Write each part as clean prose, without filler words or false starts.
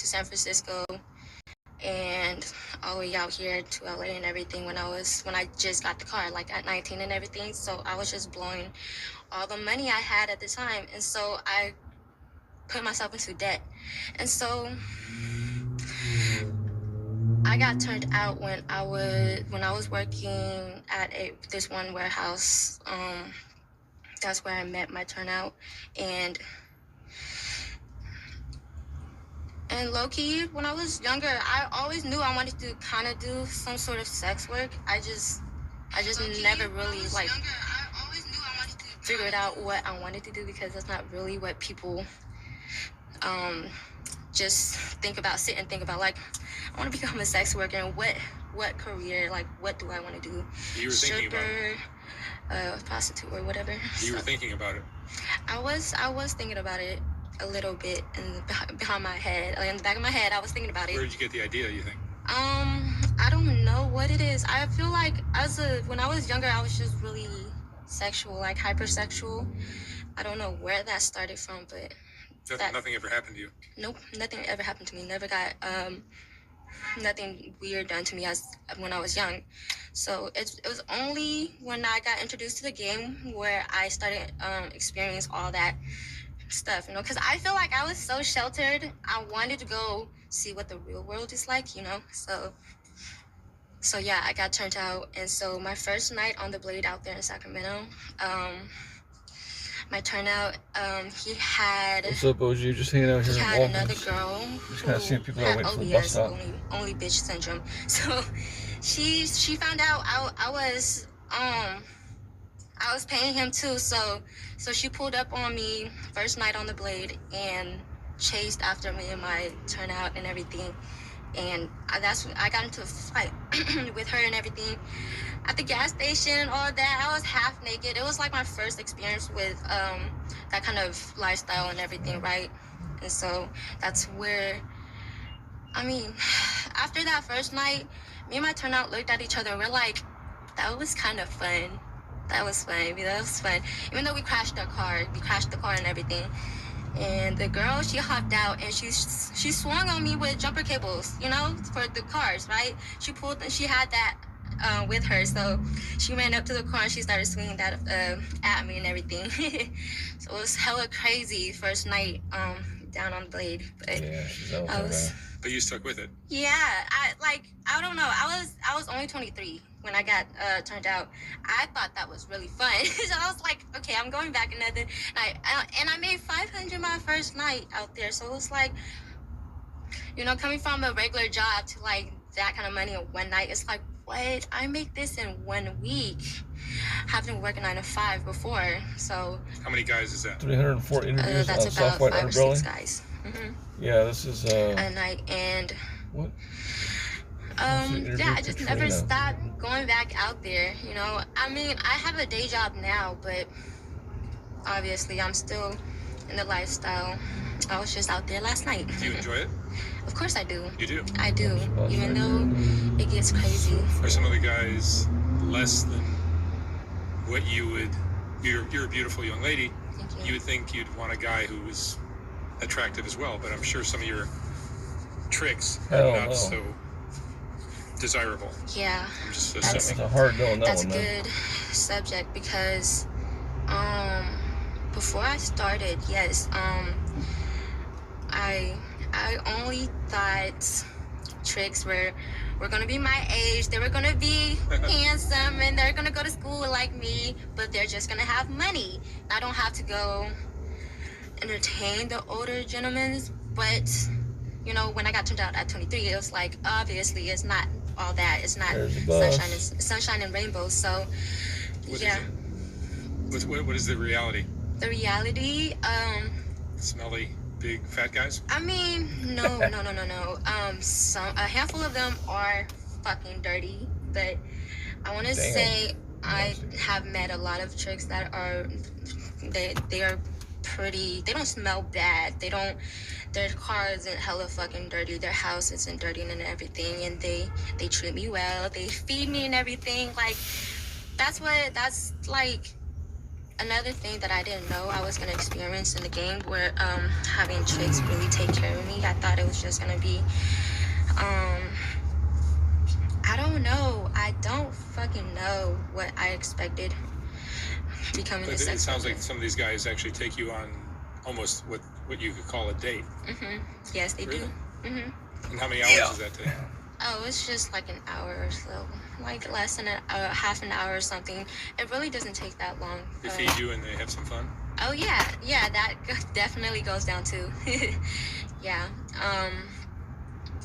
San Francisco and all the way out here to LA and everything when I just got the car, like at 19 and everything. So I was just blowing all the money I had at the time, and so I put myself into debt. And so I got turned out when I was working at this one warehouse. That's where I met my turnout, and low-key, when I was younger, I always knew I wanted to kind of do some sort of sex work. I just never really like figured out what I wanted to do, because that's not really what people just sit and think about. Like, I want to become a sex worker, and what career, like, what do I want to do? You were thinking about it. Prostitute or whatever. You were thinking about it. I was thinking about it a little bit behind my head. Like, in the back of my head, I was thinking about it. Where did you get the idea, you think? I don't know what it is. I feel like when I was younger, I was just really sexual, like hypersexual. I don't know where that started from, but Nothing ever happened to you? Nope, nothing ever happened to me. Never got nothing weird done to me when I was young. So it was only when I got introduced to the game where I started experiencing all that stuff, because I feel like I was so sheltered. I wanted to go see what the real world is like, so yeah, I got turned out. And so my first night on the Blade out there in Sacramento, my turnout, he had... What's up, OG? Just hanging out here. He had another girl just kind of seeing people that had wait for the bus OBS, stop. only bitch syndrome. So she found out I was paying him too. So she pulled up on me first night on the Blade and chased after me and my turnout and everything. And that's when I got into a fight with her and everything at the gas station and all that. I was half naked. It was like my first experience with that kind of lifestyle and everything, right? And so that's where, after that first night, me and my turnout looked at each other and we're like, that was kind of fun. That was fun. That was fun. Even though we crashed the car and everything. And the girl, she hopped out and she swung on me with jumper cables, for the cars, right? She had that with her, so she ran up to the car and she started swinging that at me and everything. So it was hella crazy first night down on Blade, but Yeah, she's out I there, was. man. But you stuck with it. Yeah, I don't know. I was only 23 when I got turned out. I thought that was really fun. So I was like, okay, I'm going back another night. And I made $500 my first night out there. So it was like, coming from a regular job to like that kind of money in one night, it's like, what? I make this in 1 week. I've been working 9 to 5 before. So How many guys is that? 304 interviews that's on about Soft White 5 or Underbelly. 6 guys. Mm-hmm. Yeah, this is A night. And what? yeah, I just never stopped going back out there, I have a day job now, but obviously I'm still in the lifestyle. I was just out there last night. Do you enjoy it? Of course I do. You do? I do, even though it gets crazy. Are some of the guys less than what you would... You're a beautiful young lady. Thank you. You would think you'd want a guy who was attractive as well, but I'm sure some of your tricks are Hell not no. so desirable. Yeah. I'm just That's- assuming. It's a hard no on that That's a one, man. good subject because before I started, yes, I only thought tricks were gonna be my age. They were gonna be handsome and they're gonna go to school like me, but they're just gonna have money. I don't have to go entertain the older gentlemen. But when I got turned out at 23, it was like, obviously it's not all that. It's not There's the bus. sunshine and rainbows. So What yeah, is it? What is the reality? the reality, Smelly, big, fat guys? no. A handful of them are fucking dirty, but I want to Damn. say I have met a lot of chicks that are, they are pretty, they don't smell bad. Their car isn't hella fucking dirty. Their house isn't dirty and everything. And they treat me well. They feed me and everything. Like, that's like another thing that I didn't know I was gonna experience in the game were having chicks really take care of me. I thought it was just gonna be I don't know. I don't fucking know what I expected becoming But a sex it sounds worker. like some of these guys actually take you on almost what you could call a date. Yes, they Really? do. And how many hours does that take? Oh, it's just like an hour or so, like less than half an hour or something. It really doesn't take that long. They feed you and they have some fun? Oh yeah, that definitely goes down too. Yeah.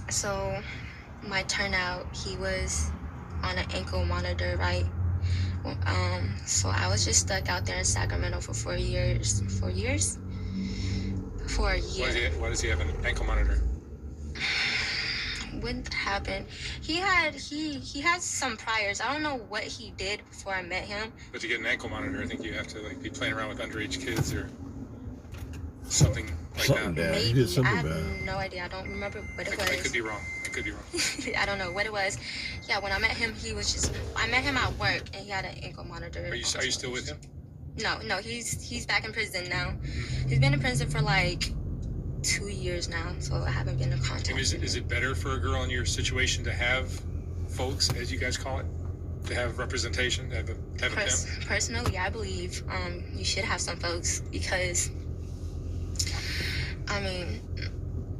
So my turnout, he was on an ankle monitor, right? So I was just stuck out there in Sacramento for 4 years. 4 years? For a year. Why does he have an ankle monitor? When that happened, he had some priors. I don't know what he did before I met him. But to get an ankle monitor, I think you have to like be playing around with underage kids or something like Something that. bad. He Maybe. did something I have bad. no idea. I don't remember what it was. I could be wrong. I don't know what it was. Yeah, when I met him, I met him at work, and he had an ankle monitor. Are you still with him? No, he's back in prison now. He's been in prison for like 2 years now, so I haven't been in contact. Is it better for a girl in your situation to have folks, as you guys call it, to have representation, to have a pimp? Personally, I believe you should have some folks because, I mean,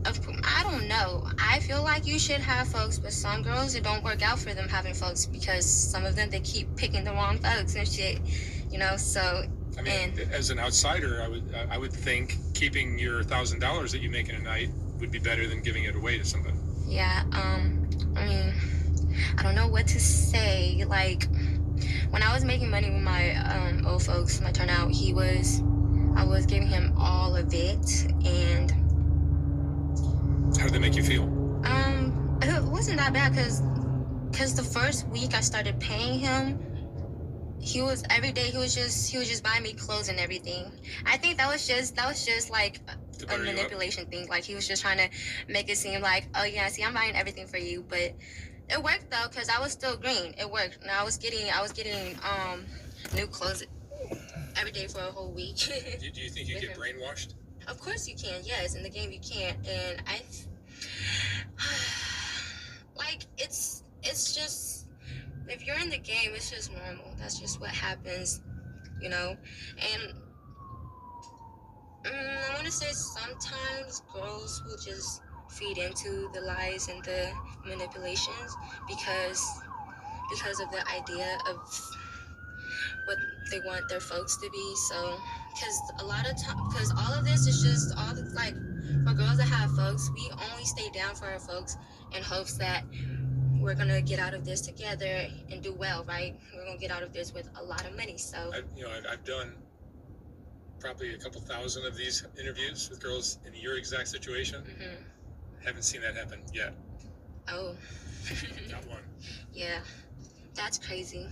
I don't know. I feel like you should have folks, but some girls, it don't work out for them having folks because some of them, they keep picking the wrong folks and shit, so... I mean, as an outsider, I would think keeping your $1,000 that you make in a night would be better than giving it away to somebody. Yeah, I mean, I don't know what to say. Like, when I was making money with my old folks, my turnout, I was giving him all of it, and... How did they make you feel? It wasn't that bad, because the first week I started paying him, every day he was just buying me clothes and everything. I think that was just like a manipulation thing. Like he was just trying to make it seem like, oh yeah, see, I'm buying everything for you. But it worked though, because I was still green. It worked. And I was getting new clothes every day for a whole week. Do you think you get brainwashed? Of course you can. Yes, in the game you can. And like it's just. If you're in the game, it's just normal. That's just what happens, And I want to say sometimes girls will just feed into the lies and the manipulations because of the idea of what they want their folks to be. So, because a lot of time, because all of this is just like for girls that have folks, we only stay down for our folks in hopes that we're gonna get out of this together and do well, right? We're gonna get out of this with a lot of money. So I've done probably a couple thousand of these interviews with girls in your exact situation. Haven't seen that happen yet. Oh. Not one. Yeah, that's crazy.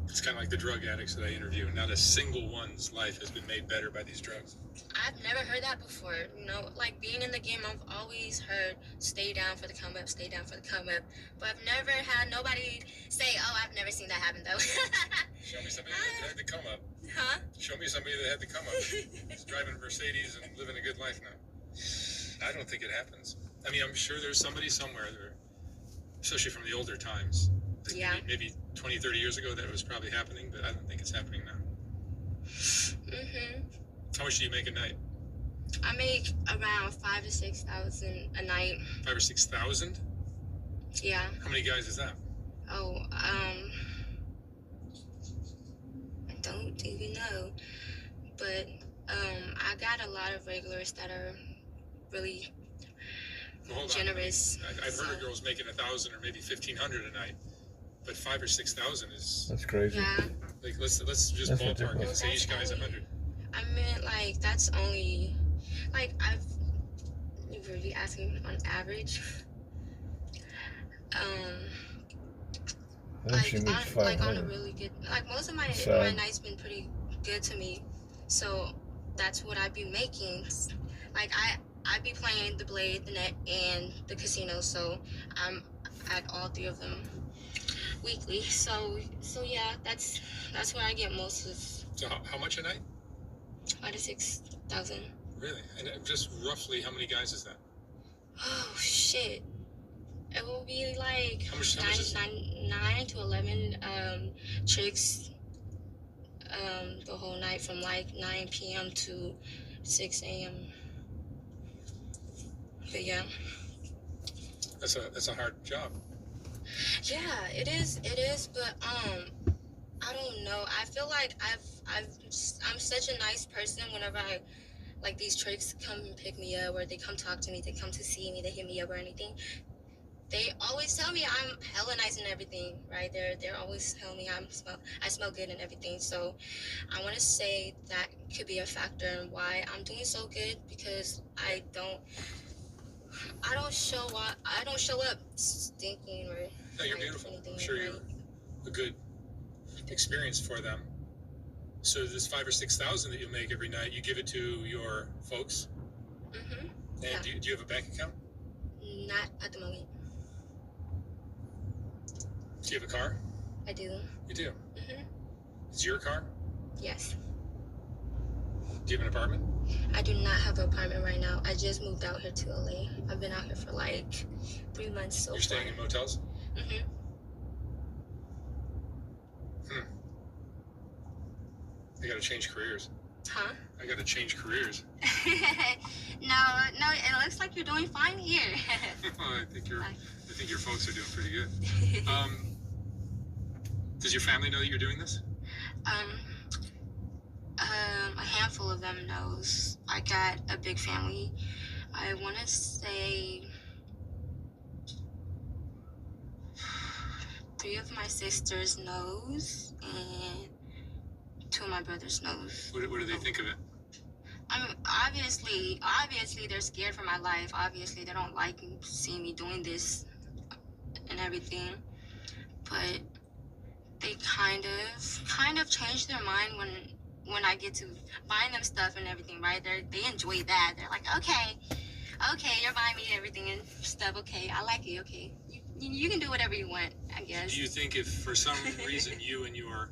It's kind of like the drug addicts that I interview. Not a single one's life has been made better by these drugs. I've never heard that before. Like being in the game, I've always heard stay down for the come up, stay down for the come up. But I've never had nobody say, oh, I've never seen that happen though. Show me somebody that had the come up. Huh? Show me somebody that had the come up. He's driving a Mercedes and living a good life now. I don't think it happens. I mean, I'm sure there's somebody somewhere there, especially from the older times. Yeah. Maybe 20, 30 years ago that was probably happening, but I don't think it's happening now. How much do you make a night? I make around 5,000 to 6,000 a night. 5,000 or 6,000? Yeah. How many guys is that? Oh, I don't even know. But I got a lot of regulars that are really generous. I've heard of girls making 1,000 or maybe 1,500 a night, but 5,000 or 6,000 is. That's crazy. Yeah. Like let's just ballpark it. Say each guy's 100. I meant like that's only like you're really asking on average. I think she makes 500. Like on a really good, like most of my nights been pretty good to me, so that's what I'd be making. Like I'd be playing the Blade, the Net, and the Casino, so I'm at all three of them weekly. So yeah, that's where I get most of. So how much a night? 5 to 6,000. Really? And just roughly, how many guys is that? Oh shit! It will be like How much is 9 to 11 chicks the whole night from like 9 p.m. to 6 a.m. But yeah. That's a hard job. Yeah, it is, but I don't know. I feel like I'm such a nice person whenever like these tricks come and pick me up, or they come talk to me, they come to see me, they hit me up or anything. They always tell me I'm hella nice and everything, right? They're always telling me I smell good and everything. So I want to say that could be a factor in why I'm doing so good, because I don't show up stinking or. No, you're beautiful. I'm sure you're a good experience for them. So this 5,000 or 6,000 that you make every night, you give it to your folks. Mm-hmm. And Yeah. do you have a bank account? Not at the moment. Do you have a car? I do. You do. Mm-hmm. It's your car? Yes. Do you have an apartment? I do not have an apartment right now. I just moved out here to LA. I've been out here for like 3 months so far. You're staying in motels? Mm-hmm. I gotta change careers. Huh? I gotta change careers. No, it looks like you're doing fine here. I think your folks are doing pretty good. Does your family know that you're doing this? A handful of them knows. I got a big family. I want to say 3 of my sisters knows, and 2 of my brothers knows. What do they think of it? I mean, obviously they're scared for my life. Obviously they don't like seeing me doing this and everything. But they kind of change their mind when I get to buying them stuff and everything, right? They enjoy that. They're like, okay, you're buying me everything and stuff. Okay, I like it. Okay, you can do whatever you want, I guess. Do you think if for some reason you and your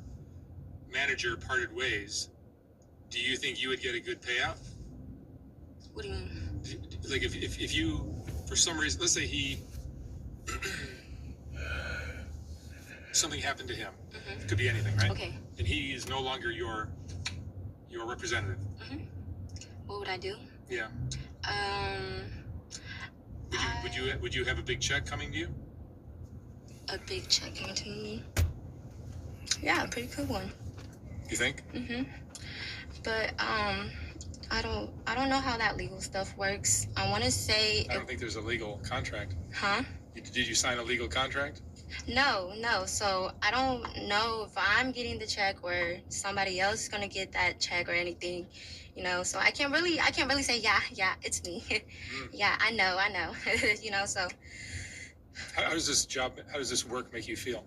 manager parted ways, do you think you would get a good payout? What do you mean? Like if you, for some reason, let's say something happened to him. Mm-hmm. It could be anything, right? Okay. And he is no longer your representative. Mm-hmm. What would I do? Yeah. Would you have a big check coming to you? A big check coming to me? Yeah, a pretty good one. You think? Mm-hmm. But I don't know how that legal stuff works. I want to say. I don't think there's a legal contract. Huh? Did you sign a legal contract? No. So I don't know if I'm getting the check or somebody else is gonna get that check or anything, So I can't really say yeah, it's me. Yeah, I know. So. How does this work make you feel?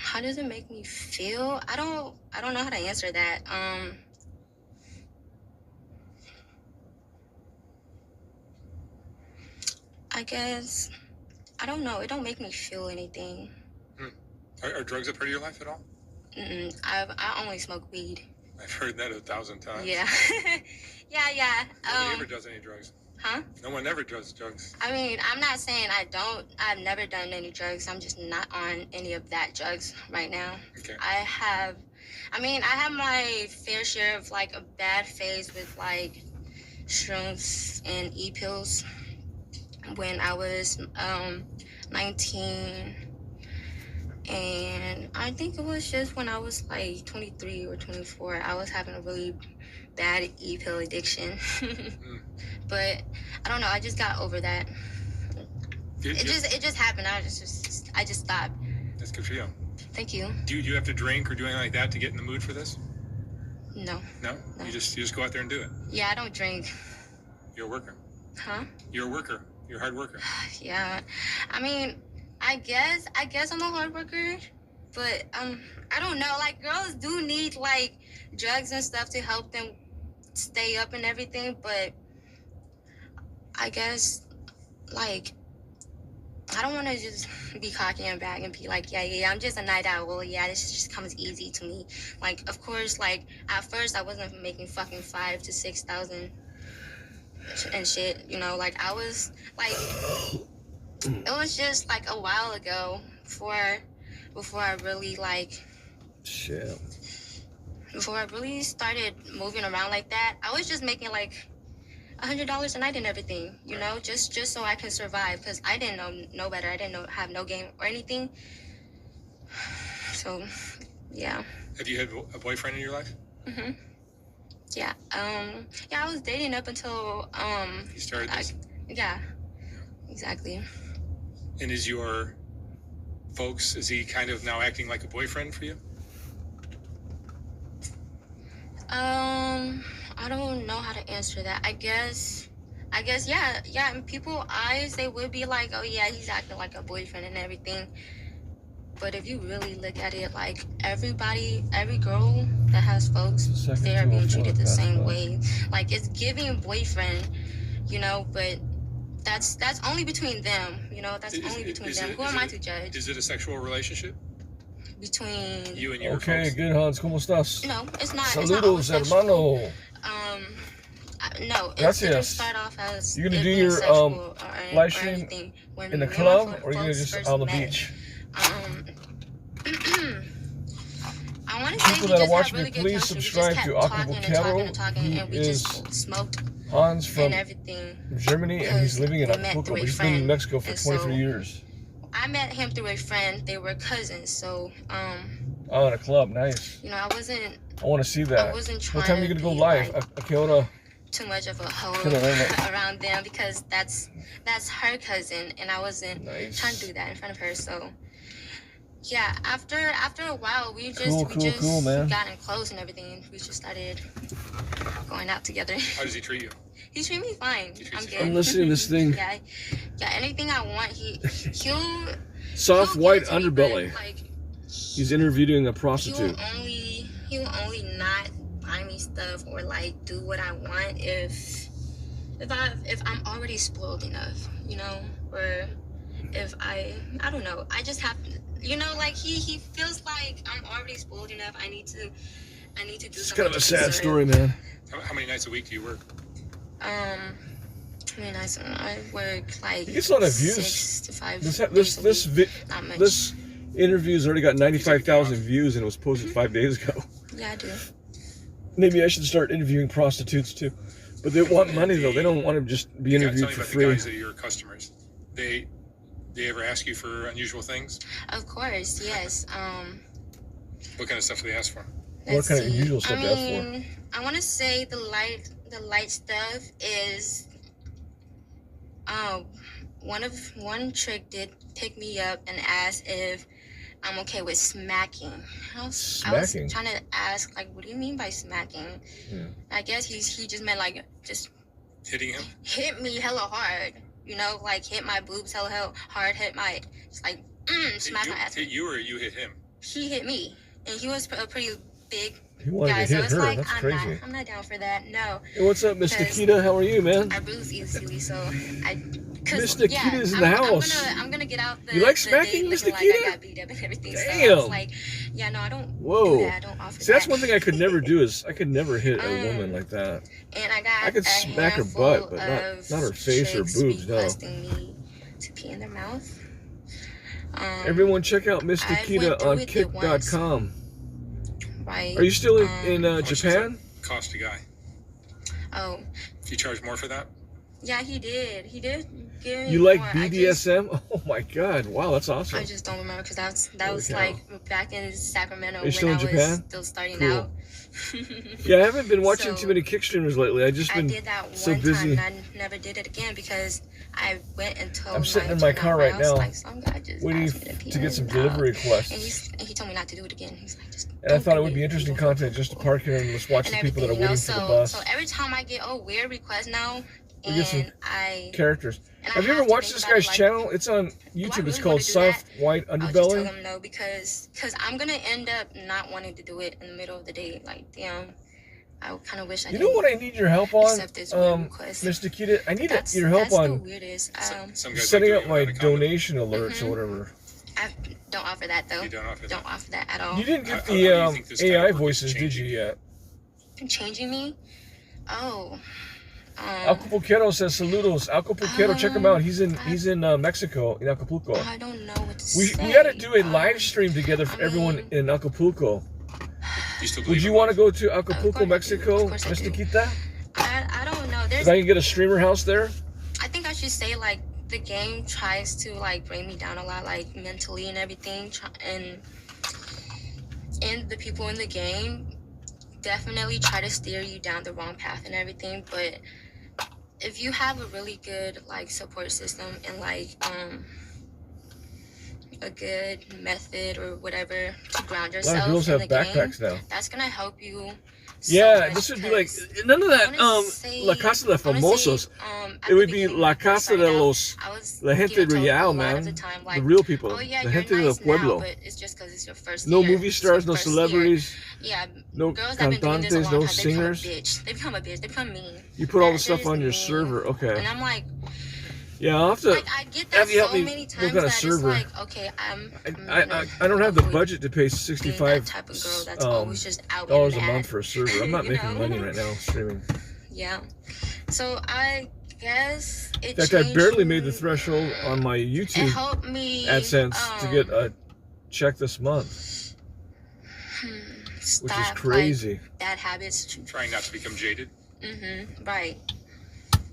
How does it make me feel? I don't know how to answer that. I guess I don't know. It don't make me feel anything. Are drugs a part of your life at all? I only smoke weed. I've heard that 1,000 times. Yeah. yeah. Nobody ever does any drugs. Huh? No one ever does drugs. I mean, I'm not saying I don't. I've never done any drugs. I'm just not on any of that drugs right now. Okay. I have my fair share of like a bad phase with like shrooms and e-pills when I was 19. And I think it was just when I was like 23 or 24, I was having a really bad e-pill addiction. But I don't know, I just got over that. It just happened. I just stopped. That's good for you. Thank you. Do you have to drink or do anything like that to get in the mood for this? No. No? You just go out there and do it. Yeah, I don't drink. You're a worker. Huh? You're a worker. You're a hard worker. Yeah. I mean, I guess I'm a hard worker, but I don't know. Like, girls do need like drugs and stuff to help them stay up and everything, but I guess like I don't want to just be cocky and brag and be like, yeah, I'm just a night owl. Yeah, this just comes easy to me. Like, of course, like, at first I wasn't making fucking 5,000 to 6,000 and shit, you know, like, I was, like, it was just, like, a while ago before I really, like, Shit. before I really started moving around like that. I was just making, like, $100 a night and everything, you know, just so I can survive, because I didn't know no better. I didn't have no game or anything. So, yeah. Have you had a boyfriend in your life? Mhm. Yeah. Yeah, I was dating up until You started this? yeah. Exactly. And is your folks, is he kind of now acting like a boyfriend for you? I don't know how to answer that. I guess, yeah. In people's eyes, they would be like, oh yeah, he's acting like a boyfriend and everything. But if you really look at it, like, every girl that has folks, they are being treated the same way. Like, it's giving boyfriend, you know, but that's only between them, you know, that's only between them. Who am I to judge? Is it a sexual relationship? Between you and your Okay, folks? good, Hans. ¿Cómo estás? No, it's not. Saludos, it's not hermano. No, it Gracias. didn't start off as You gonna it do being your sexual live stream in the club, or you gonna just on the beach? I want to say People we that are just watching had really me, good please chemistry. We just subscribe kept to talking and talking and talking, He and we is just smoked Hans from and everything. Germany, and he's living in We met Acapulco, through but a he's been in friend, Mexico for and 23 so years. I met him through a friend. They were cousins, so Oh, in a club, nice. you know, I I want to see that. wasn't What trying time are you to gonna go be, live? like, ¿A qué hora? too much of a hoe Can I learn it? around them, because that's her cousin, and I wasn't Nice. trying to do that in front of her. So yeah, after a while, we just Cool, man. gotten close and everything, and we just started going out together. How does he treat you? He treats me fine. He treats I'm you good. fine? I'm listening to this thing. Yeah, anything I want, he'll Soft he'll white give it to me, but, underbelly. like, He's interviewing a prostitute. he will only not buy me stuff or, like, do what I want if I'm already spoiled enough, you know, or if I don't know. I just have to, you know, like, he feels like I'm already spoiled enough. I need to do It's something. kind of a to sad deserve. story, man. How many nights a week do you work? I mean, I work like He gets a lot of views. 6 to 5 This days a week. Not much. this interview's already got 95,000 views, and it was posted 5 days ago. Yeah, I do. Maybe I should start interviewing prostitutes too. But they want money though. They don't want to just be interviewed Tell me for about free. the guys that are your customers. They ever ask you for unusual things? Of course, yes. What kind of stuff do they ask for? What kind of unusual stuff I to ask mean, I want to say the light stuff is, one chick did pick me up and asked if I'm okay with smacking. I was Smacking? trying to ask, like, what do you mean by smacking? Yeah. I guess he just meant, like, just Hitting him? hit me hella hard, you know, like, hit my boobs hella hard, hit my, just like, smack my ass. Hit you or you hit him? He hit me, and he was a pretty big He wanted guy, to so hit it's her. like, That's I'm crazy. not down for that, no. Hey, what's up, Miss Because Nikita? How are you, man? I bruise easily, so Miss Nikita's in the house. I'm gonna get out the. You like the smacking, day Miss looking Nikita? Like I got beat up and everything. So I Damn. was like, yeah, no, I don't. Whoa. Do that. I don't offer See, that's that. one thing I could never do is I could never hit a woman like that. And I got. I could a smack her butt, but handful not her of face or chicks boobs, no. requesting me to pee in their mouth. Everyone check out Miss I've Nikita went through on with it once. kick.com. Right. Are you still in How much does Japan? that cost a guy? Oh, Do you charge more for that? yeah, he did. He did give me You like more. BDSM? Oh my god, wow, that's awesome. I just don't remember because that Holy was cow. like back in Sacramento Are you when still in I was Japan? still starting Cool. out. Yeah, I haven't been watching So, too many kick streamers lately. I just I been did that so one busy. time and I never did it again because I went and told I'm sitting in my car right now, like, some guy just waiting asked me pee to in get his some mouth. delivery And requests. he told me not to do it again. He's like, just And I don't thought it do would be interesting content just to park here and just watch the and people that are everything, waiting for the bus. So every time I get a weird request now, We get some and I characters. and I Have you ever have to watched think this about it, guy's like, channel? It's on YouTube. really It's called wanna do that? Soft White I'll just tell Underbelly. them no because I'm gonna end up not wanting to do it in the middle of the day. Like, damn, I kind of wish I You didn't know what I need your help on, accept this weird request. Miss Nikita? I need your help That's the on weirdest. Some guys setting like up doing it my without a condom. donation alerts or Mhm. whatever. I don't offer that though. You don't offer that. Don't offer that at all. You didn't get How do you the think this kind of AI work is voices, did you changing? yet? Changing me? Oh. Acapulco says saludos. Acapulco, check him out. He's in Mexico, in Acapulco. I don't know what to We say. got to do a live stream together for everyone in Acapulco. You still Would believe you in want to life? go to Acapulco, Mexico, Of course I Miss do. Nikita? I don't know. If I can get a streamer house there? I think I should say like the game tries to like bring me down a lot, like mentally and everything, and the people in the game definitely try to steer you down the wrong path and everything. But if you have a really good like support system and like a good method or whatever to ground A lot yourself of girls in have the backpacks game, now. that's gonna help you. So Yeah, much this would be like because none of that. I wanna say- La Casa de I wanna Famosos. say, at It would the be beginning La when I first Casa de started out, los I was La Gente getting told Real, a lot man. of the time, The like, real people. oh yeah, La you're Gente nice del Pueblo. now, but it's just because it's your first No year. movie It's stars, your no first year. celebrities, Yeah, no girls that have been doing this a cantantes, long no time, singers. they become a bitch. They become mean. You put all They're the stuff just on your mean. server. Okay. And I'm like, Yeah, I'll have to like I get that have you help so me many look times on a that it's server. like, okay, I'm I don't have the avoid budget to pay being $65 that type of girl that's always just out dollars and a mad. month for a server. I'm not You making know? money right now streaming. Yeah. So I guess it In fact, I changed barely made the me. threshold on my It YouTube helped me AdSense to get a check this month, stop, which is crazy. like, bad habits. Trying not to become jaded. Right.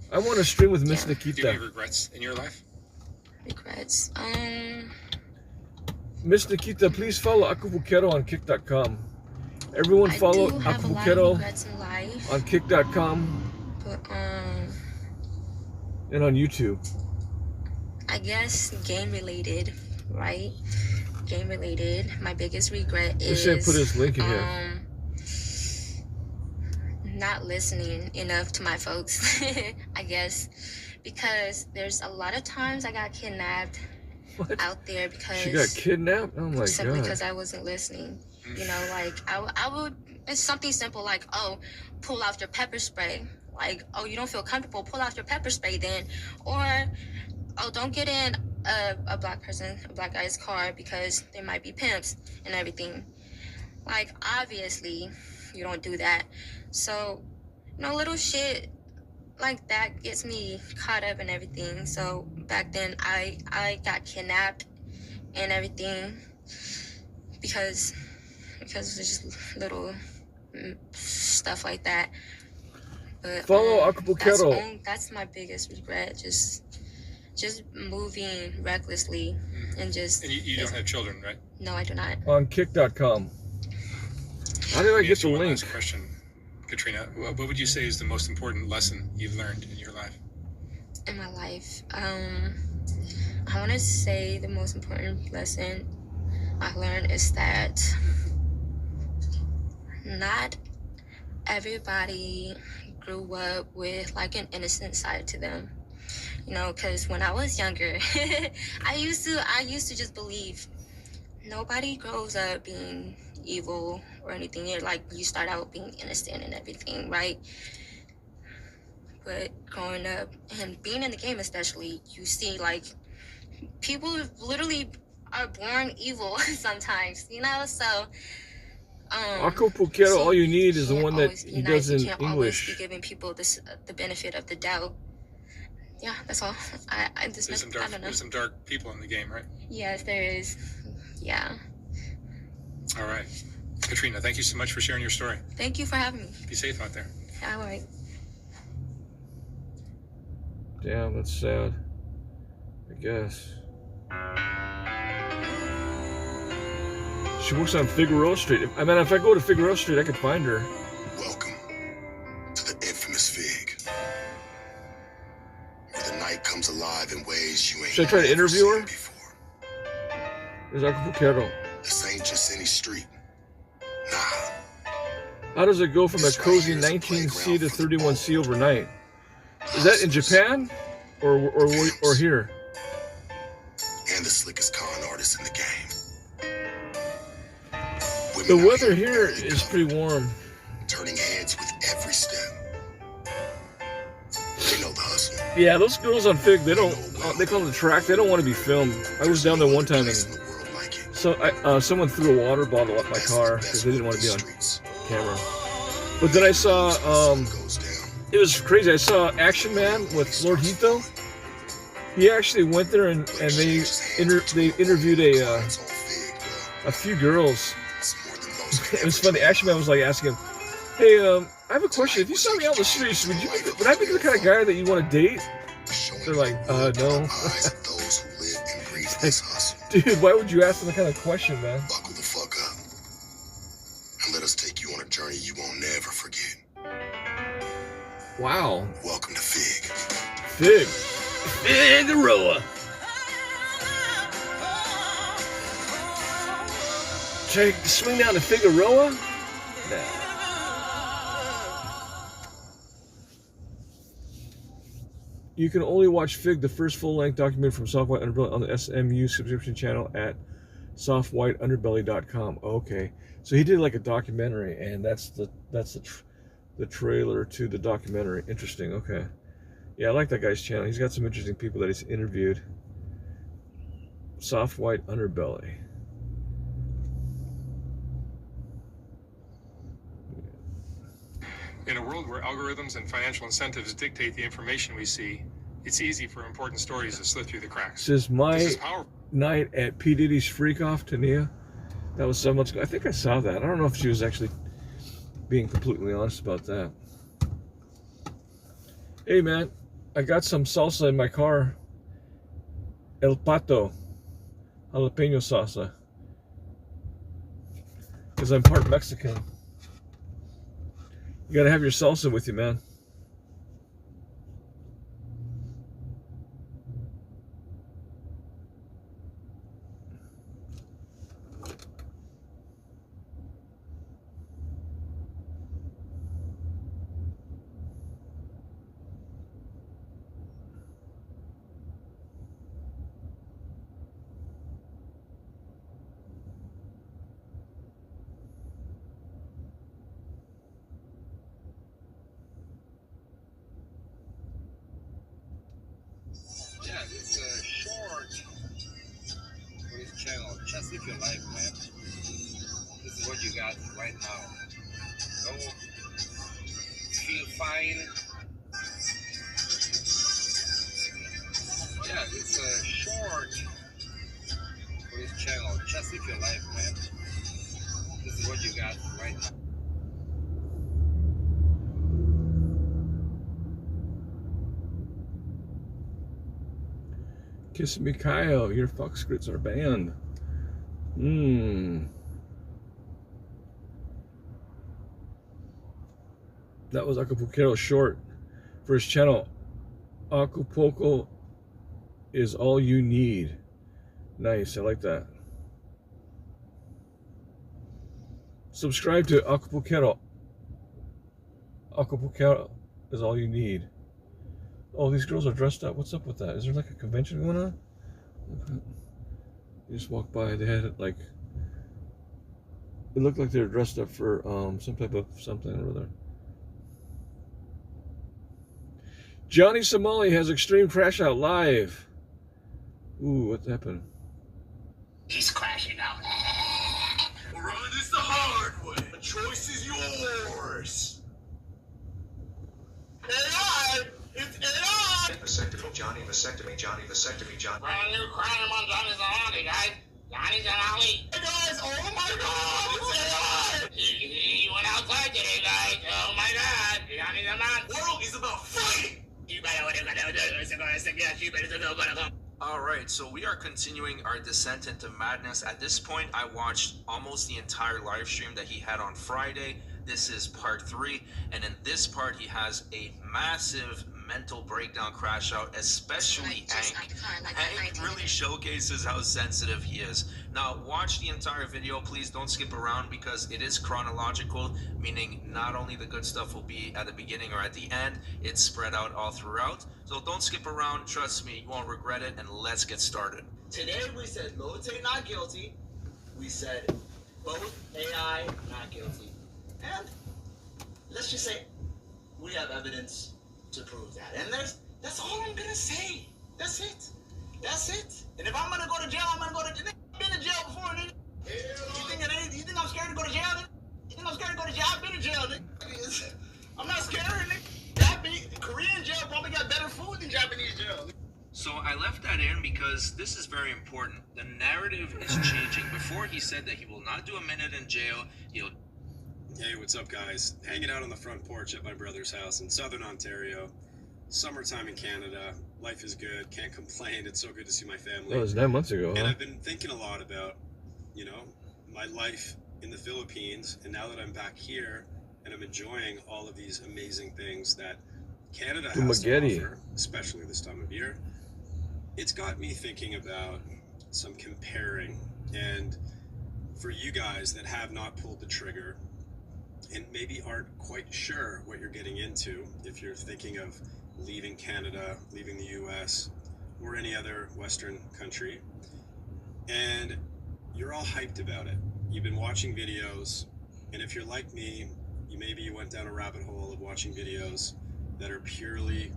I want to stream with Miss Yeah. Do you have any Nikita. regrets in your life? Regrets. Miss Nikita, please follow Acapulquero on Kick.com. Everyone I follow do have a lot of Acapulquero regrets in life, on Kick.com but and on YouTube. I guess game related, right? Game related. My biggest regret They is say put his link in here. not listening enough to my folks. I guess because there's a lot of times I got kidnapped What? out there because She got kidnapped? Oh my simply god. because I wasn't listening. You know, like I would. It's something simple like, oh, pull out your pepper spray. Like, oh, you don't feel comfortable, pull out your pepper spray then. Or, oh, don't get in a black guy's car because there might be pimps and everything. Like, obviously, you don't do that. So, you know, little shit like that gets me caught up in everything. So back then I got kidnapped and everything because it's just little stuff like that. But Follow Acapulquero. that's my biggest regret. Just moving recklessly and just. And you don't have children, right? No, I do not. On Kick.com. How did I Let me get ask the you one link? last question, Katrina. What would you say is the most important lesson you've learned in your life? In my life, I want to say the most important lesson I learned is that not everybody grew up with like an innocent side to them, you know, because when I was younger I used to just believe nobody grows up being evil or anything. You're like, you start out being innocent and everything, right? But growing up and being in the game especially, you see like people literally are born evil sometimes, you know. So Acapulquero, all you need is the can't one that always be he nice. does in You can't always be English. giving people the benefit of the doubt. Yeah, that's all. I just There's I don't know. there's some dark people in the game, right? Yes, there is. Yeah. All right. Katrina, thank you so much for sharing your story. Thank you for having me. Be safe out there. All right. Damn, that's sad. I guess. She works on Figueroa Street. I mean, if I go to Figueroa Street, I could find her. Welcome to the infamous Fig, where the night comes alive in ways you ain't Should I try to never interview her? seen before. There's Acapulquero. This ain't just any street. Nah, How does it go from a This right cozy here is a 19C to playground for the 31C overnight? Is that in Japan or here? and the slickest con artist in the game. The Women out weather here barely is covered, pretty warm. turning heads with Yeah, those girls on Fig, they don't. They call them the track. They don't want to be filmed. I was down there one time and so someone threw a water bottle at my car because they didn't want to be on camera. But then I saw, it was crazy. I saw Action Man with Lord Hito. He actually went there and they interviewed a few girls. It was funny. Action Man was like asking him, "Hey, I have a question. If you saw me out in the streets, would I be the kind of guy that you want to date?" They're like, no. Dude, why would you ask them that kind of question, man? Buckle the fuck up and let us take you on a journey you won't never forget. Wow. Welcome to Fig. Fig. Figueroa. Swing down to Figueroa? Nah. You can only watch Fig, the first full-length documentary from Soft White Underbelly, on the SMU subscription channel at softwhiteunderbelly.com. Okay, so he did like a documentary, and that's the trailer to the documentary. Interesting. Okay, yeah, I like that guy's channel. He's got some interesting people that he's interviewed. Soft White Underbelly. In a world where algorithms and financial incentives dictate the information we see, it's easy for important stories to slip through the cracks. This is my night at P. Diddy's Freak Off, Tania. That was 7 months ago. I think I saw that. I don't know if she was actually being completely honest about that. Hey, man, I got some salsa in my car. El Pato. Jalapeno salsa. Because I'm part Mexican. You gotta have your salsa with you, man. Yeah, it's short for this channel. Just live your life, man. This is what you got right now. Go feel fine. Yeah, it's short for this channel. Just live your life, man. This is what you got right now. Kiss me, Kyle. Your fuck scripts are banned. That was Acapulco short for his channel. Acapulco is all you need. Nice, I like that. Subscribe to Acapulco. Acapulco is all you need. Oh, these girls are dressed up. What's up with that? Is there like a convention going on? You just walk by. They had like, it looked like they were dressed up for some type of something or other. Johnny Somali has Extreme Crash Out live. Ooh, what happened? He's crashing out. Run this the hard way. The choice is yours. AI! It's AI! Vasectomy, Johnny, vasectomy, Johnny, vasectomy, Johnny. Brand new crime on Johnny Somali, guys. Johnny Somali. Hey guys, oh my god, it's AI! He went outside today, guys. Oh my god, Johnny Somali. World is about fighting! Alright, so we are continuing our descent into madness. At this point, I watched almost the entire live stream that he had on Friday. This is part 3, and in this part, he has a massive mental breakdown crash out, especially Hank. Hank really showcases how sensitive he is. Now, watch the entire video. Please don't skip around because it is chronological, meaning not only the good stuff will be at the beginning or at the end, it's spread out all throughout. So don't skip around. Trust me, you won't regret it, and let's get started. Today we said Lotte not guilty. We said both AI not guilty. And let's just say we have evidence to prove that. And That's all I'm gonna say. That's it. That's it. And if I'm gonna go to jail, I'm gonna go to jail. I've been to jail before, nigga. You think I'm scared to go to jail, nigga? You think I'm scared to go to jail? I've been to jail, nigga. I'm not scared, nigga. Korean jail probably got better food than Japanese jail. So I left that in because this is very important. The narrative is changing. Before he said that he will not do a minute in jail. He'll. Hey, what's up, guys? Hanging out on the front porch at my brother's house in southern Ontario. Summertime in Canada. Life is good. Can't complain. It's so good to see my family. That was 9 months ago, And huh? I've been thinking a lot about, you know, my life in the Philippines. And now that I'm back here and I'm enjoying all of these amazing things that Canada has to offer, especially this time of year, it's got me thinking about some comparing. And for you guys that have not pulled the trigger and maybe aren't quite sure what you're getting into, if you're thinking of leaving Canada, leaving the US, or any other Western country, and you're all hyped about it. You've been watching videos, and if you're like me, maybe you went down a rabbit hole of watching videos that are purely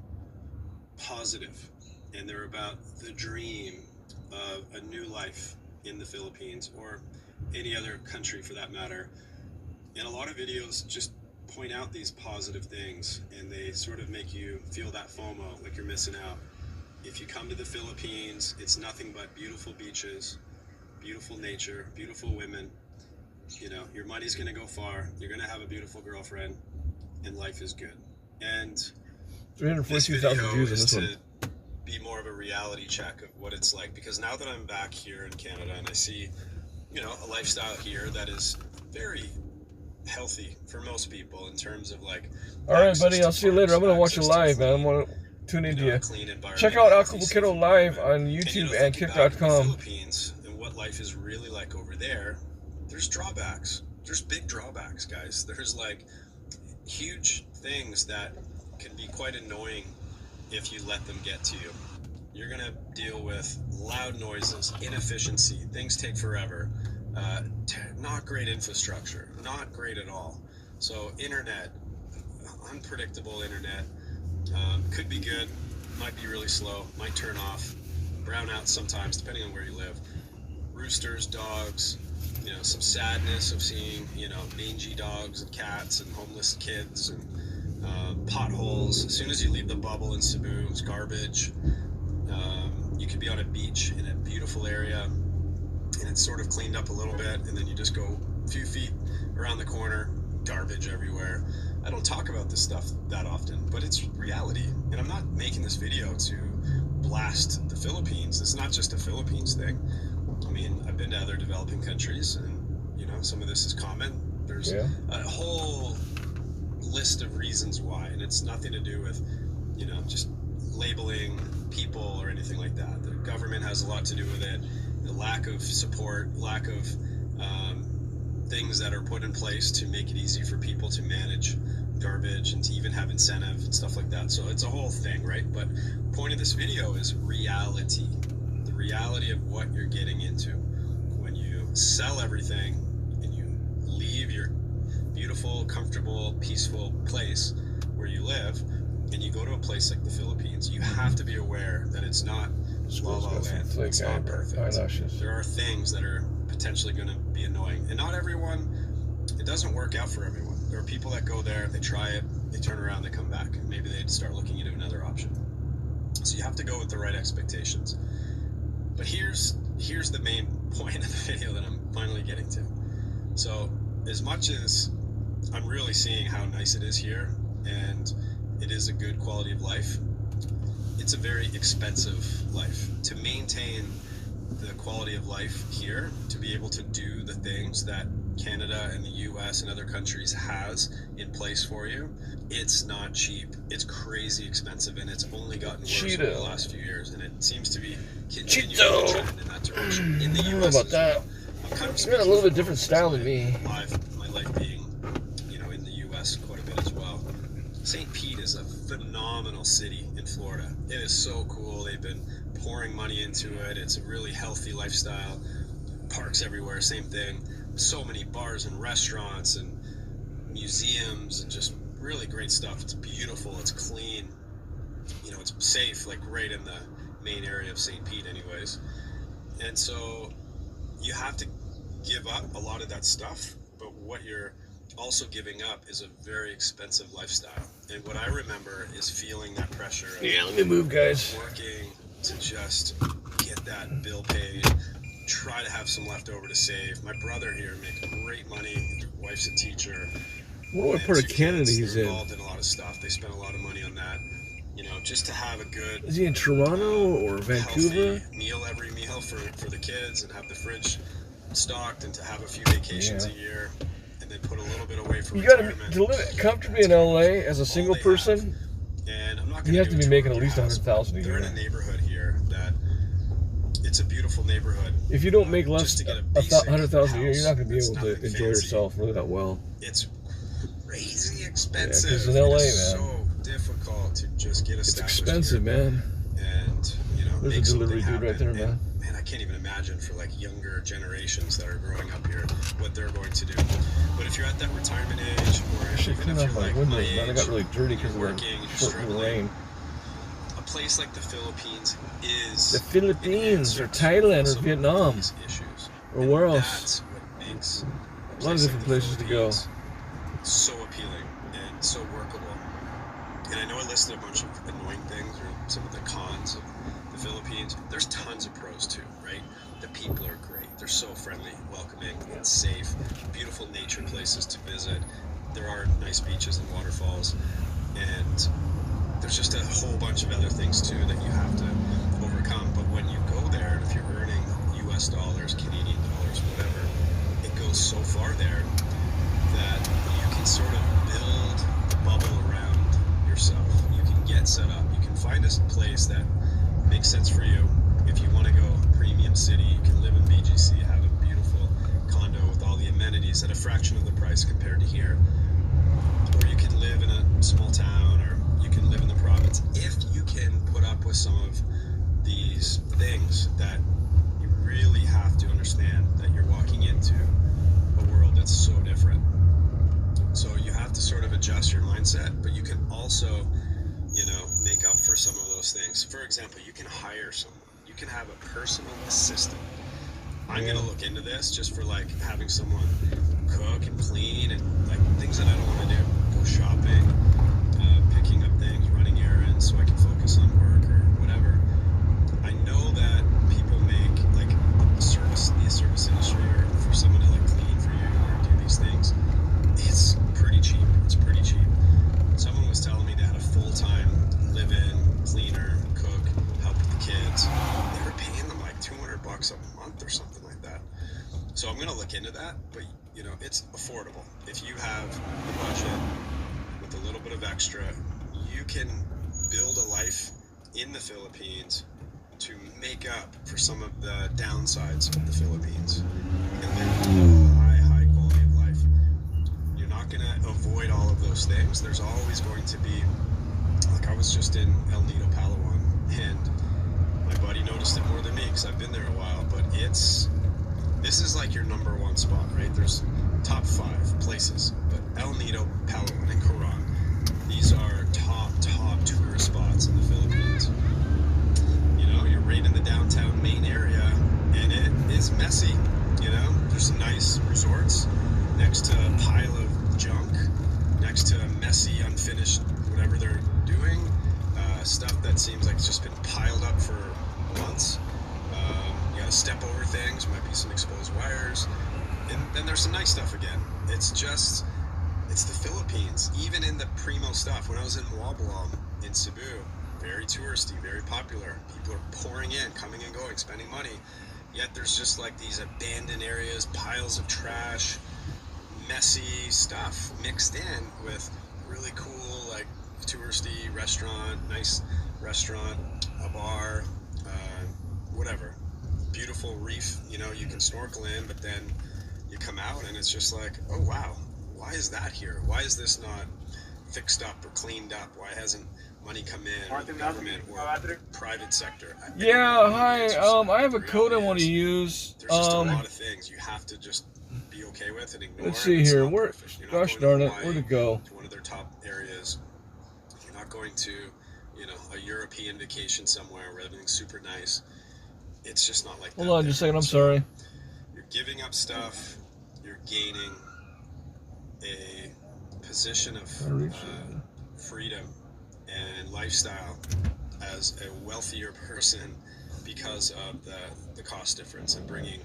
positive, and they're about the dream of a new life in the Philippines, or any other country for that matter. And a lot of videos just point out these positive things, and they sort of make you feel that FOMO, like you're missing out. If you come to the Philippines, it's nothing but beautiful beaches, beautiful nature, beautiful women. You know, your money's gonna go far, you're gonna have a beautiful girlfriend, and life is good. And 342,000 views in this one. To be more of a reality check of what it's like, because now that I'm back here in Canada and I see, you know, a lifestyle here that is very healthy for most people in terms of like. All right, buddy. I'll see you later. I'm gonna watch you live, man. I'm gonna tune into you. Check out Aqua Live on YouTube and Kick.com. Philippines and what life is really like over there. There's drawbacks. There's big drawbacks, guys. There's like huge things that can be quite annoying if you let them get to you. You're gonna deal with loud noises, inefficiency, things take forever. Not great infrastructure, not great at all. So internet, unpredictable internet, could be good, might be really slow, might turn off, brownouts sometimes, depending on where you live. Roosters, dogs, you know, some sadness of seeing, you know, mangy dogs and cats and homeless kids and potholes. As soon as you leave the bubble in Cebu, it's garbage. You could be on a beach in a beautiful area, and it's sort of cleaned up a little bit, and then you just go a few feet around the corner, garbage everywhere. I don't talk about this stuff that often, but it's reality. And I'm not making this video to blast the Philippines. It's not just a Philippines thing. I mean, I've been to other developing countries, and, you know, some of this is common. There's a whole list of reasons why, and it's nothing to do with, you know, just labeling people or anything like that. The government has a lot to do with it. The lack of support, lack of things that are put in place to make it easy for people to manage garbage and to even have incentive and stuff like that. So it's a whole thing, right? But the point of this video is reality. The reality of what you're getting into when you sell everything and you leave your beautiful, comfortable, peaceful place where you live and you go to a place like the Philippines. You have to be aware that it's not la la land. It's not perfect. There are things that are potentially going to be annoying, and not everyone, it doesn't work out for everyone. There are people that go there, they try it, they turn around, they come back, and maybe they start looking into another option. So you have to go with the right expectations. But here's the main point of the video that I'm finally getting to. So as much as I'm really seeing how nice it is here, and it is a good quality of life, it's a very expensive life. To maintain the quality of life here, to be able to do the things that Canada and the US and other countries has in place for you, it's not cheap. It's crazy expensive, and it's only gotten worse over the last few years, and it seems to be continuing to trend in that direction. In the US about that. I'm kind of You're in a little bit different style than me. My life being, you know, in the US quite a bit as well. St. Pete is a phenomenal city in Florida. It is so cool. They've been pouring money into it. It's a really healthy lifestyle. Parks everywhere, same thing. So many bars and restaurants and museums and just really great stuff. It's beautiful. It's clean. you know, it's safe, like right in the main area of St. Pete anyways. And so you have to give up a lot of that stuff, but what you're also giving up is a very expensive lifestyle. And what I remember is feeling that pressure of Let me move, guys. working to just get that bill paid, try to have some left over to save. My brother here makes great money. His wife's a teacher. What part of Canada he's They're in? involved in a lot of stuff. They spend a lot of money on that. You know, just to have a good... Is he in Toronto or Vancouver? Healthy meal every meal for the kids, and have the fridge stocked, and to have a few vacations a year, and then put a little bit away for retirement. To live comfortably in LA as a single person, and I'm not you have to be making at least $100,000 a They're in year. a neighborhood here that it's a beautiful neighborhood. If you don't make less Just to get a than basic $100,000 a year, you're not going to be house able to that's enjoy nothing fancy. yourself really that well. It's crazy expensive. 'cause in LA, it is man, so difficult to just get it's established expensive, here. man. And you know, There's make a delivery something dude right happen. there, man. And, man, I can't even imagine for like younger generations that are growing up here what they're going to do. But if you're at that retirement age, or I should even clean if off you're my like windows, my man. They age, got really dirty because of working, the struggling, rain. a place like the Philippines is The Philippines an or answer Thailand to or some of Vietnam these issues. or And where else? That's what makes A lot of different places to go. so appealing and so workable. And I know I listed a bunch of annoying things or some of the cons of the Philippines. There's tons of pros too, right? The people are great. They're so friendly, welcoming, and safe. Beautiful nature places to visit. There are nice beaches and waterfalls. And there's just a whole bunch of other things too that you have to overcome. But when you go there, if you're earning US dollars, Canadian dollars, whatever, it goes so far there that you can sort of build a bubble around yourself. You can get set up. You can find a place that makes sense for you. If you want to go premium city, you can live in BGC, have a beautiful condo with all the amenities at a fraction of the price compared to here. Or you can live in a small town, or you can live in the province. If you can put up with some of these things that you really have to understand that you're walking into a world that's so different. So you have to sort of adjust your mindset, but you can also, you know, make up for some of those things. For example, you can hire someone. You can have a personal assistant. I'm going to look into this just for like having someone cook and clean and like things that I don't want to do. Go shopping, picking up things, running errands so I can focus on work or whatever. I know that people make like the service industry, or for someone to like clean for you or do these things. It's pretty cheap. It's pretty cheap. Someone was telling me they had a full-time live-in cleaner, cook, help with the kids. They were paying them like $200 a month or something like that. So I'm gonna look into that, but you know, it's affordable. If you have the budget with a little bit of extra, you can build a life in the Philippines to make up for some of the downsides of the Philippines and live a high quality of life. You're not gonna avoid all of those things. There's always going to be, like I was just in El Nido, Palawan, and my buddy noticed it more than me because I've been there a while, but this is like your number one spot, right? There's top 5 places, but El Nido, Palawan, and Coron, these are top tourist spots in the Philippines. You know, you're right in the downtown main area, and it is messy. You know, there's nice resorts next to a pile of junk, next to a messy, unfinished whatever they're doing, stuff that seems like it's just been piled up for months. You gotta step over things, might be some exposed wires, and then there's some nice stuff again. It's the Philippines. Even in the primo stuff, when I was in Wabalam in Cebu, very touristy, very popular. People are pouring in, coming and going, spending money. Yet there's just like these abandoned areas, piles of trash, messy stuff mixed in with really cool, like touristy restaurant, nice restaurant, a bar, whatever. Beautiful reef, you know, you can snorkel in, but then you come out and it's just like, oh wow, why is that here? Why is this not fixed up or cleaned up? Why hasn't money come in, or the government or private sector? Yeah, hi. I have a code I want to use. There's just a lot of things you have to just be okay with and ignore. Let's see here. Gosh darn it, where'd it go? To one of their top areas. You're not going to, you know, a European vacation somewhere where everything's super nice. It's just not like that. Hold on just a second, I'm sorry. You're giving up stuff, you're gaining a position of freedom and lifestyle as a wealthier person because of the cost difference and bringing,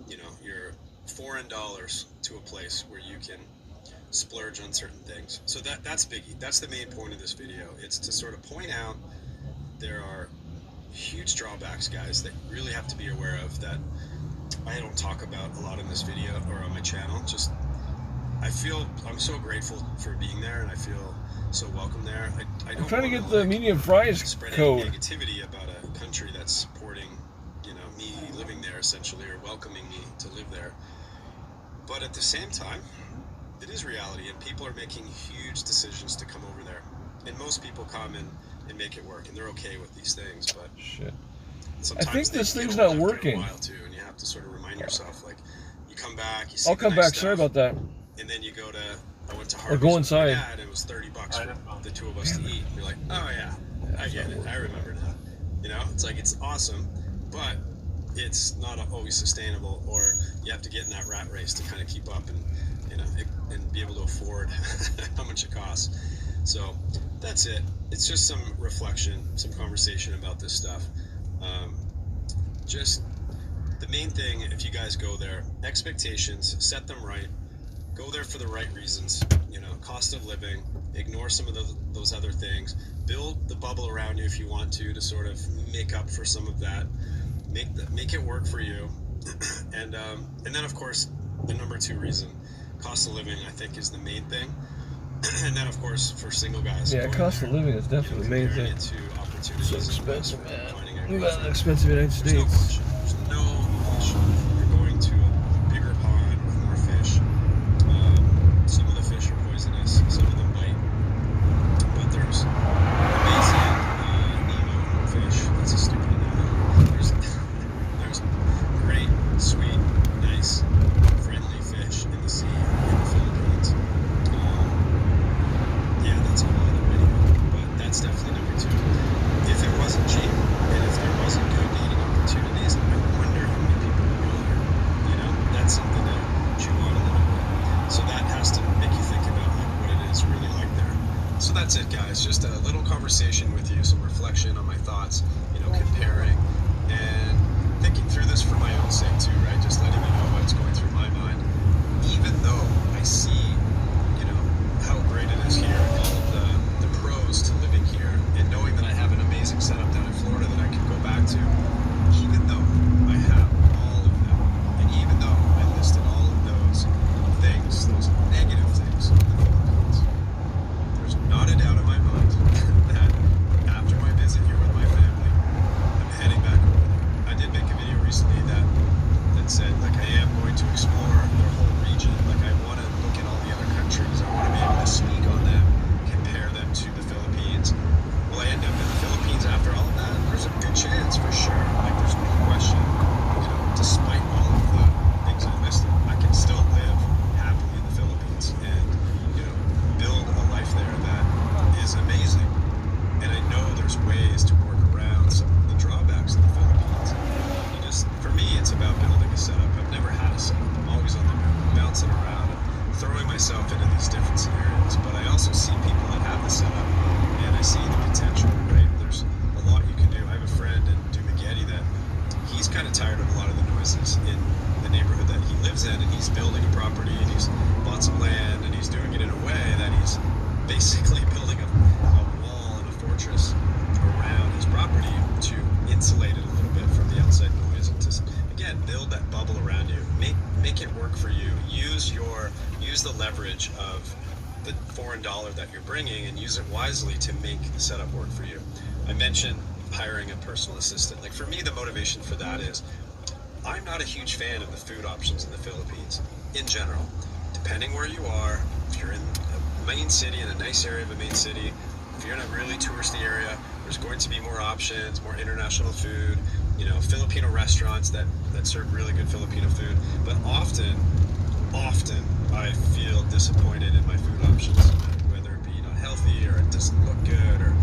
you know, your foreign dollars to a place where you can splurge on certain things. So that's biggie. That's the main point of this video. It's to sort of point out there are huge drawbacks, guys, that you really have to be aware of that I don't talk about a lot in this video or on my channel. Just I'm so grateful for being there, and I feel so welcome there. I don't I'm trying to get like, the medium fries spread code. any negativity about a country that's supporting, you know, me living there essentially, or welcoming me to live there. But at the same time, it is reality, and people are making huge decisions to come over there. And most people come and make it work, and they're okay with these things. But shit, sometimes I think this they thing's get old not after working. a while too, and you have to sort of remind yourself, like, you come back, you see I'll the come nice back. stuff, Sorry about that. and then you go to, I went to Or Harvey's go with my inside. dad, and it was $30 for the two of us to eat. And you're like, oh yeah, I get it, I remember now. You know, it's like, it's awesome, but it's not always sustainable, or you have to get in that rat race to kind of keep up and, you know, and be able to afford how much it costs. So that's it. It's just some reflection, some conversation about this stuff. Just the main thing, if you guys go there, expectations, set them right. Go there for the right reasons. You know, cost of living, ignore some of those other things. Build the bubble around you if you want to sort of make up for some of that. Make it work for you. And then, of course, the number 2 reason, cost of living, I think, is the main thing. And then, of course, for single guys, Yeah, cost of living is definitely the main thing. It to opportunities. So expensive, man. We We got an expensive United There's no States. question. There's no question. You're going to a bigger pond with more fish. Some of the fish are poisonous. Some of them bite. But there's amazing Nemo fish. That's a stupid analogy. There's great, sweet, nice, friendly fish in the sea in the Philippines. Yeah, that's a whole other video. But that's definitely number 2. If it wasn't cheap, and if there wasn't good dating opportunities, I wonder how many people would go there. You know, that's something to chew on a little bit. So that has to make you think about like what it is really like there. So that's it, guys. Just a little conversation with you, some reflection on my thoughts, you know, comparing and thinking through this for my own sake too, right? Just letting you know what's going through my mind. Even though I see, you know, how great it is here, all of the pros to living here, and knowing that I have an amazing setup down in Florida that I can go back to, even though I have all of them, and even though I listed all of those things, those negative things in the Philippines, there's not a doubt in my mind that after my visit here with my family, I'm heading back over there. I did make a video recently that said, like, I am going to explore their whole region. Like, I want to look at all the other countries. I want to be able to speak on them, compare them to the Philippines. Will I end up in the Philippines after all of that? There's a good chance, for sure. Like, there's no question. You know, despite all of the things I listed, I can still live happily in the Philippines and, you know, build a life there that is amazing. And I know there's ways to work around some of the drawbacks of the Philippines. For me, it's about building a setup. I've never had a setup. I'm always on the move, bouncing around, and throwing myself into these different scenarios. But I also see people that have the setup, and I see the potential, right? There's a lot you can do. I have a friend in Dumaguete that he's kind of tired of a lot of the noises in the neighborhood that he lives in, and he's building a property, and he's bought some land, and he's doing it in a way that he's basically building a wall and a fortress around his property to insulate it a little bit from the outside noise, and to, again, build that bubble around you. Make it work for you. Use the leverage of the foreign dollar that you're bringing, and use it wisely to make the setup work for you. I mentioned hiring a personal assistant. Like, for me, the motivation for that is I'm not a huge fan of the food options in the Philippines in general. Depending where you are, if you're in a main city, in a nice area of a main city, if you're in a really touristy area, there's going to be more options, more international food, you know, Filipino restaurants that serve really good Filipino food. But often I feel disappointed in my food options, whether it be not healthy or it doesn't look good or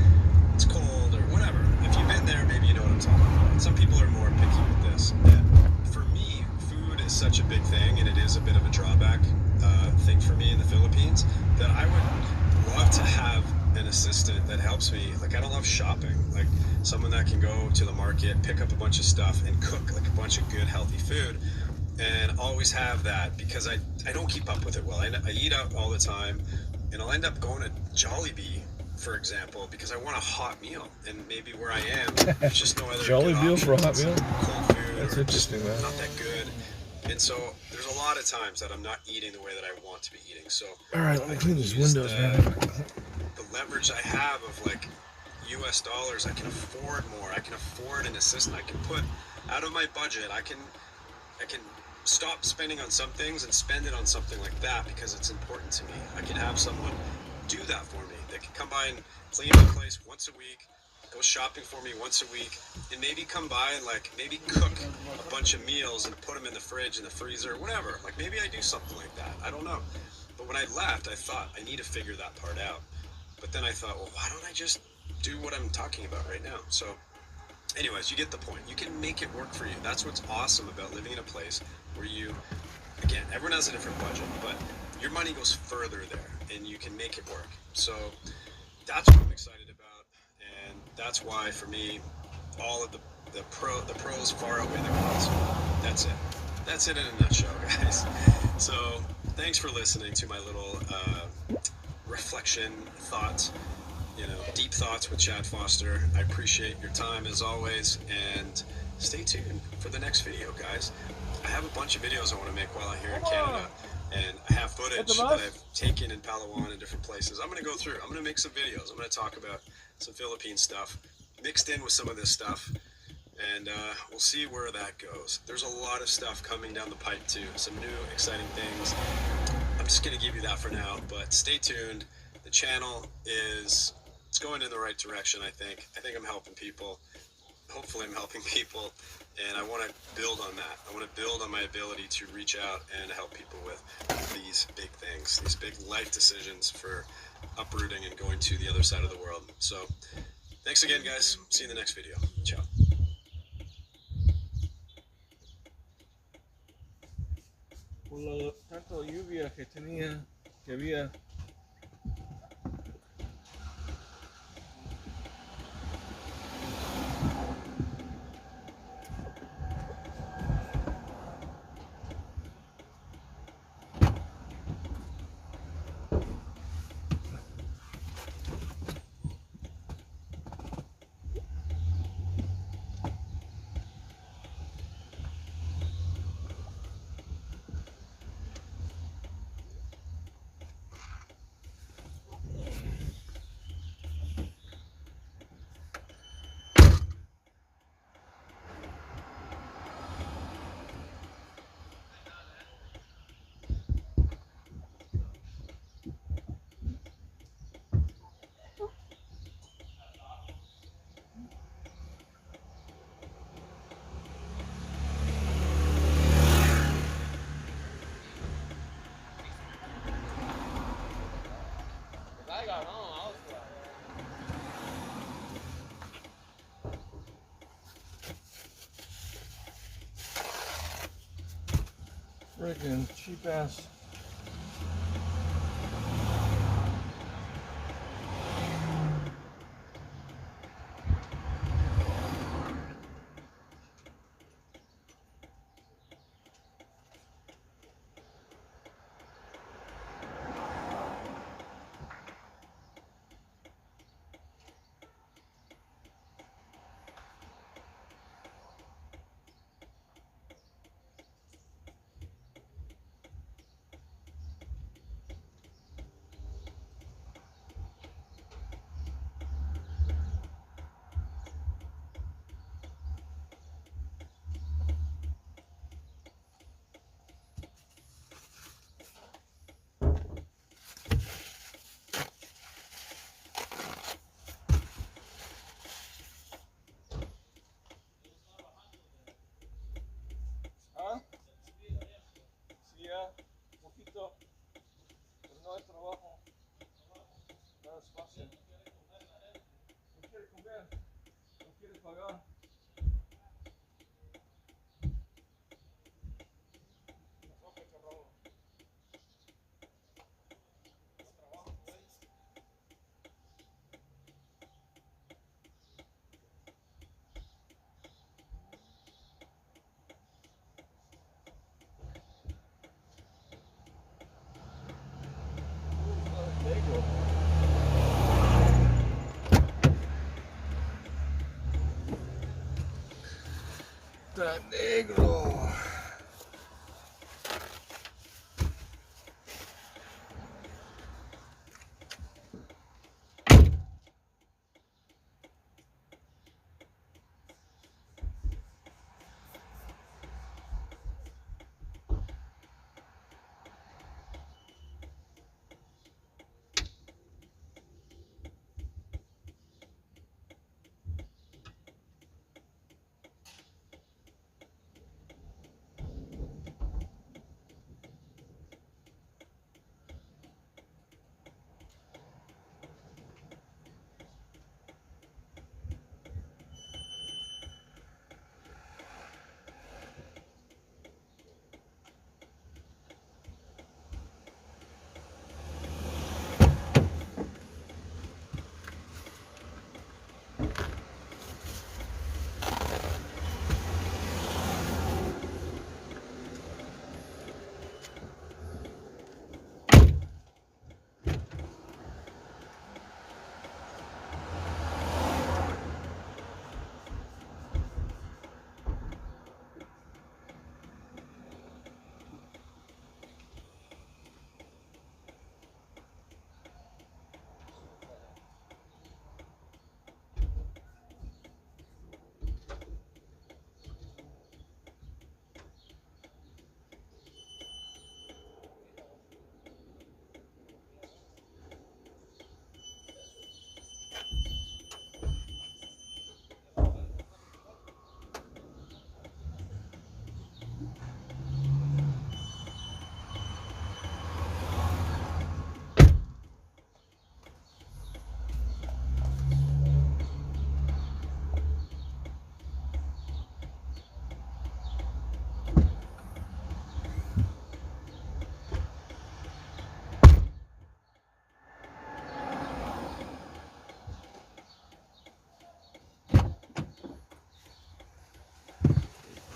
it's cold or whatever. If you've been there, maybe you know what I'm talking about. Some people are more picky with this. And for me, food is such a big thing, and it is a bit of a drawback thing for me in the Philippines, that I would love to have an assistant that helps me. Like, I don't love shopping. Like, someone that can go to the market, pick up a bunch of stuff, and cook like a bunch of good, healthy food. And always have that, because I don't keep up with it well. I eat out all the time, and I'll end up going to Jollibee, for example, because I want a hot meal. And maybe where I am, there's just no other good Jollibee for a hot options. meal? Cold food, That's or just interesting, man. not that good. And so there's a lot of times that I'm not eating the way that I want to be eating. So All right, let me I clean can these use windows, man. the leverage I have of like US dollars. I can afford more. I can afford an assistant. I can put out of my budget. I can stop spending on some things and spend it on something like that, because it's important to me. I can have someone do that for me. They can come by and clean my place once a week, go shopping for me once a week, and maybe come by and like maybe cook a bunch of meals and put them in the fridge, in the freezer, whatever. Like, maybe I do something like that. I don't know. But when I left, I thought I need to figure that part out. But then I thought, well, why don't I just do what I'm talking about right now? So anyways, you get the point. You can make it work for you. That's what's awesome about living in a place where you, again, everyone has a different budget, but your money goes further there, and you can make it work. So that's what I'm excited about, and that's why, for me, all of the pros far outweigh the cons. That's it. That's it in a nutshell, guys. So thanks for listening to my little reflection thoughts. Deep thoughts with Chad Foster. I appreciate your time as always, and stay tuned for the next video, guys. I have a bunch of videos I want to make while I'm here in Canada, and I have footage that I've taken in Palawan and different places. I'm going to go through. I'm going to make some videos. I'm going to talk about some Philippine stuff mixed in with some of this stuff, and we'll see where that goes. There's a lot of stuff coming down the pipe too, some new exciting things. I'm just going to give you that for now, but stay tuned. The channel is... it's going in the right direction, I think. I think I'm helping people. Hopefully I'm helping people, and I want to build on that. I want to build on my ability to reach out and help people with these big things, these big life decisions for uprooting and going to the other side of the world. So thanks again, guys. See you in the next video. Ciao. Por lo tanto lluvia que había. Freaking cheap ass. No es trabajo, no es fácil. No quiere comer. That negro.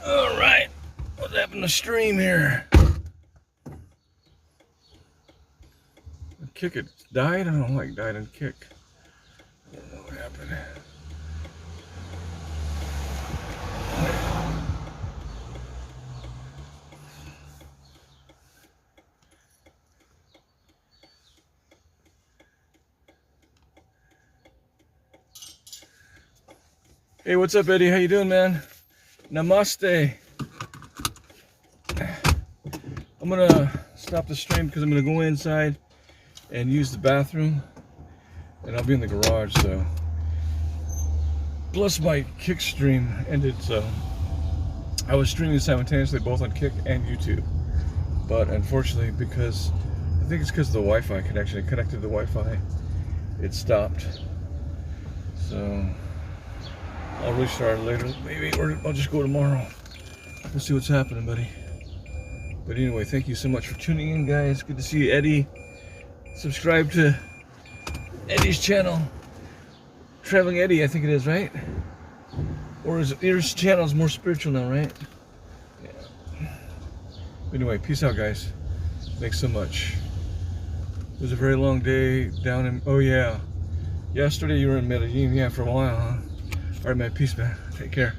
All right, what's happened to stream here? The kick it died? I don't know, like died and kick. I don't know what happened. Hey, what's up, Eddie? How you doing, man? Namaste. I'm gonna stop the stream because I'm gonna go inside and use the bathroom, and I'll be in the garage. So, plus my Kick stream ended, so I was streaming simultaneously both on Kick and YouTube. But unfortunately, because I think it's because of the Wi-Fi connection, it connected to the Wi-Fi, it stopped. So I'll restart later, maybe, or I'll just go tomorrow. We'll see what's happening, buddy. But anyway, thank you so much for tuning in, guys. Good to see you, Eddie. Subscribe to Eddie's channel. Traveling Eddie, I think it is, right? Or is his channel is more spiritual now, right? Yeah. Anyway, peace out, guys. Thanks so much. It was a very long day down in, oh yeah. Yesterday you were in Medellin, yeah, for a while, huh? All right, man, peace, man. Take care.